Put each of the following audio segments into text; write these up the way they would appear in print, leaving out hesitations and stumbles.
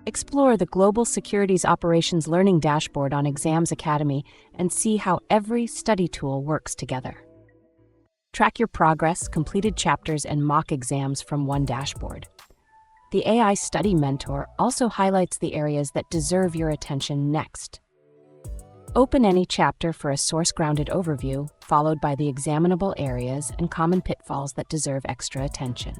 Explore the Global Securities Operations Learning Dashboard on Exams Academy and see how every study tool works together. Track your progress, completed chapters, and mock exams from one dashboard. The AI Study Mentor also highlights the areas that deserve your attention next. Open any chapter for a source-grounded overview, followed by the examinable areas and common pitfalls that deserve extra attention.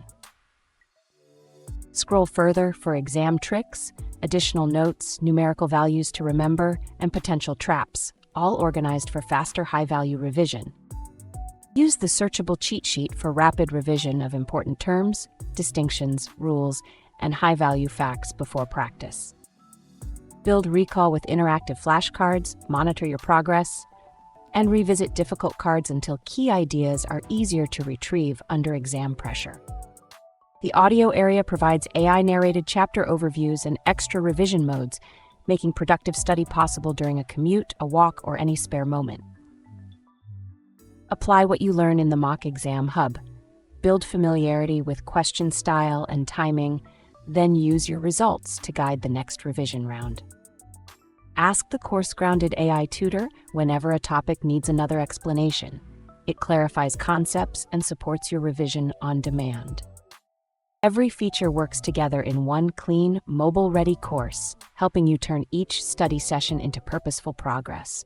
Scroll further for exam tricks, additional notes, numerical values to remember, and potential traps, all organized for faster high-value revision. Use the searchable cheat sheet for rapid revision of important terms, distinctions, rules, and high-value facts before practice. Build recall with interactive flashcards, monitor your progress, and revisit difficult cards until key ideas are easier to retrieve under exam pressure. The audio area provides AI-narrated chapter overviews and extra revision modes, making productive study possible during a commute, a walk, or any spare moment. Apply what you learn in the Mock Exam Hub. Build familiarity with question style and timing, then use your results to guide the next revision round. Ask the course-grounded AI tutor whenever a topic needs another explanation. It clarifies concepts and supports your revision on demand. Every feature works together in one clean, mobile-ready course, helping you turn each study session into purposeful progress.